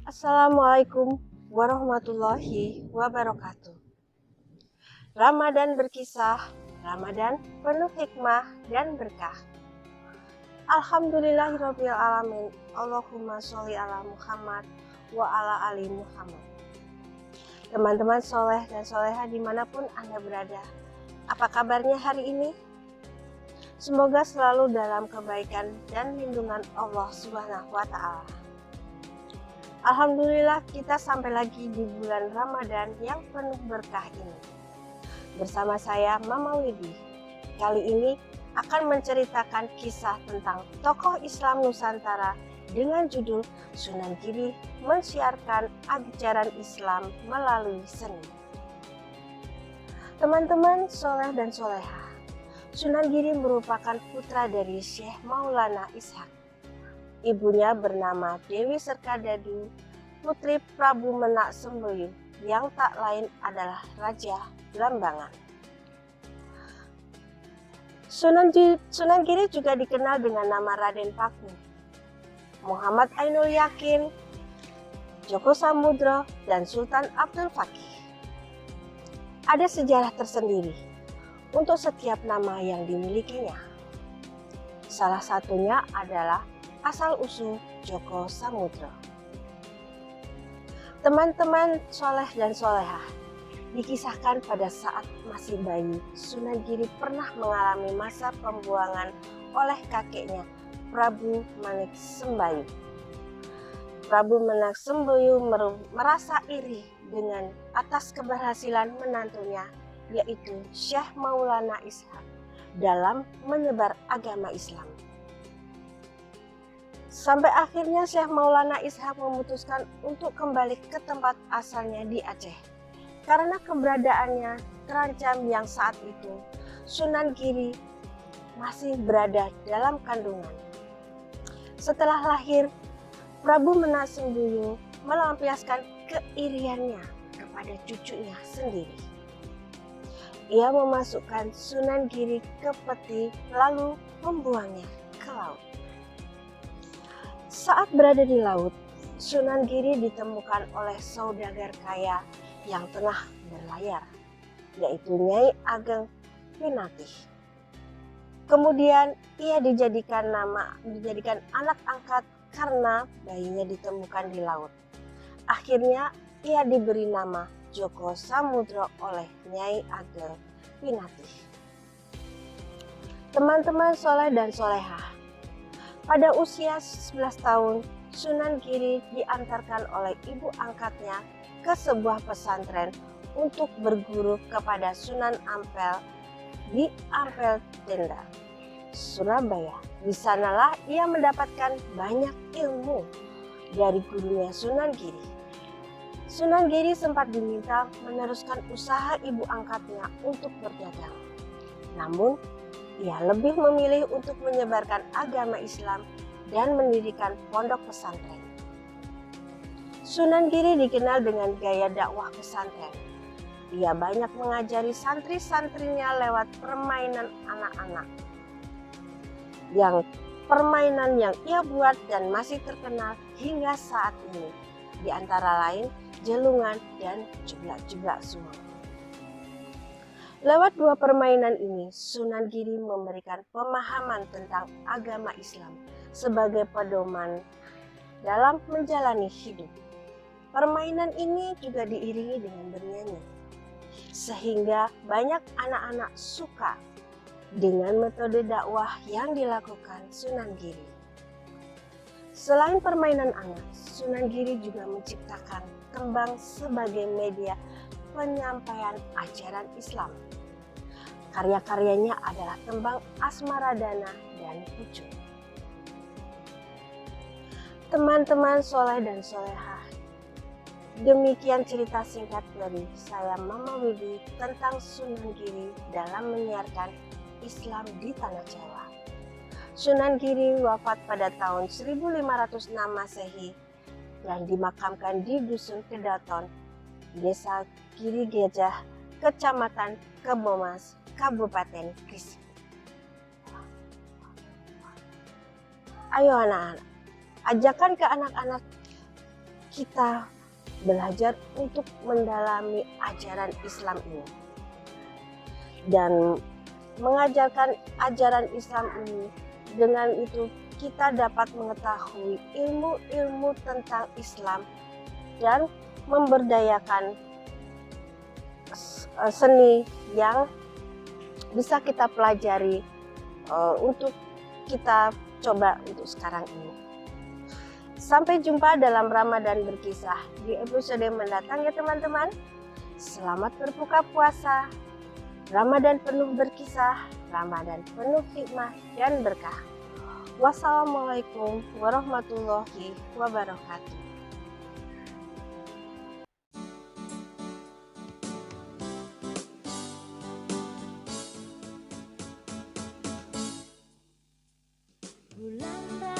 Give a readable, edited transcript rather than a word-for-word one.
Assalamualaikum warahmatullahi wabarakatuh. Ramadan berkisah, Ramadan penuh hikmah dan berkah. Alhamdulillahirabbil alamin. Allahumma sholli ala Muhammad wa ala ali Muhammad. Teman-teman soleh dan soleha dimanapun Anda berada, apa kabarnya hari ini? Semoga selalu dalam kebaikan dan lindungan Allah Subhanahu wa Ta'ala. Alhamdulillah kita sampai lagi di bulan Ramadan yang penuh berkah ini. Bersama saya Mama Widi, kali ini akan menceritakan kisah tentang tokoh Islam Nusantara dengan judul Sunan Giri mensiarkan ajaran Islam melalui seni. Teman-teman soleh dan soleha, Sunan Giri merupakan putra dari Syekh Maulana Ishaq. Ibunya bernama Dewi Serkadadu, putri Prabu Menak Semboyu, yang tak lain adalah Raja Blambangan. Sunan Giri juga dikenal dengan nama Raden Paku, Muhammad Ainul Yakin, Joko Samudro, dan Sultan Abdul Fakih. Ada sejarah tersendiri untuk setiap nama yang dimilikinya. Salah satunya adalah asal-usul Joko Samudro. Teman-teman soleh dan soleha, dikisahkan pada saat masih bayi, Sunan Giri pernah mengalami masa pembuangan oleh kakeknya, Prabu Manik Sembayu. Prabu Menak Semboyu merasa iri dengan atas keberhasilan menantunya, yaitu Syekh Maulana Ishaq, dalam menyebar agama Islam. Sampai akhirnya Syekh Maulana Ishaq memutuskan untuk kembali ke tempat asalnya di Aceh. Karena keberadaannya terancam yang saat itu, Sunan Giri masih berada dalam kandungan. Setelah lahir, Prabu Menak Semboyu melampiaskan keiriannya kepada cucunya sendiri. Ia memasukkan Sunan Giri ke peti lalu membuangnya ke laut. Saat berada di laut, Sunan Giri ditemukan oleh saudagar kaya yang tengah berlayar, yaitu Nyai Ageng Pinatih. Kemudian ia dijadikan anak angkat karena bayinya ditemukan di laut. Akhirnya ia diberi nama Joko Samudro oleh Nyai Ageng Pinatih. Teman-teman soleh dan soleha, pada usia 11 tahun, Sunan Giri diantarkan oleh ibu angkatnya ke sebuah pesantren untuk berguru kepada Sunan Ampel di Ampel Tenda, Surabaya. Di sanalah ia mendapatkan banyak ilmu dari gurunya Sunan Giri. Sunan Giri sempat diminta meneruskan usaha ibu angkatnya untuk berdagang. Namun, ia lebih memilih untuk menyebarkan agama Islam dan mendirikan pondok pesantren. Sunan Giri dikenal dengan gaya dakwah pesantren. Ia banyak mengajari santri-santrinya lewat permainan anak-anak. Permainan yang ia buat dan masih terkenal hingga saat ini, di antara lain jelungan dan jeblak-jeblak sungai. Lewat dua permainan ini, Sunan Giri memberikan pemahaman tentang agama Islam sebagai pedoman dalam menjalani hidup. Permainan ini juga diiringi dengan bernyanyi, sehingga banyak anak-anak suka dengan metode dakwah yang dilakukan Sunan Giri. Selain permainan anak, Sunan Giri juga menciptakan tembang sebagai media penyampaian ajaran Islam. Karya-karyanya adalah tembang Asmaradana dan Pucuk. Teman-teman soleh dan soleha, demikian cerita singkat dari saya Mama Widi tentang Sunan Giri dalam menyiarkan Islam di Tanah Jawa. Sunan Giri wafat pada tahun 1506 Masehi dan dimakamkan di Dusun Kedaton, Desa Giri Gejah, Kecamatan Kebomas, Kabupaten Gresik. Ayo anak-anak, ajakan ke anak-anak kita belajar untuk mendalami ajaran Islam ini. Dan mengajarkan ajaran Islam ini, dengan itu kita dapat mengetahui ilmu-ilmu tentang Islam dan memberdayakan seni yang bisa kita pelajari untuk kita coba untuk sekarang ini. Sampai jumpa dalam Ramadan Berkisah di episode mendatang ya teman-teman. Selamat berbuka puasa. Ramadan penuh berkisah, Ramadan penuh hikmah dan berkah. Wassalamualaikum warahmatullahi wabarakatuh. Bulan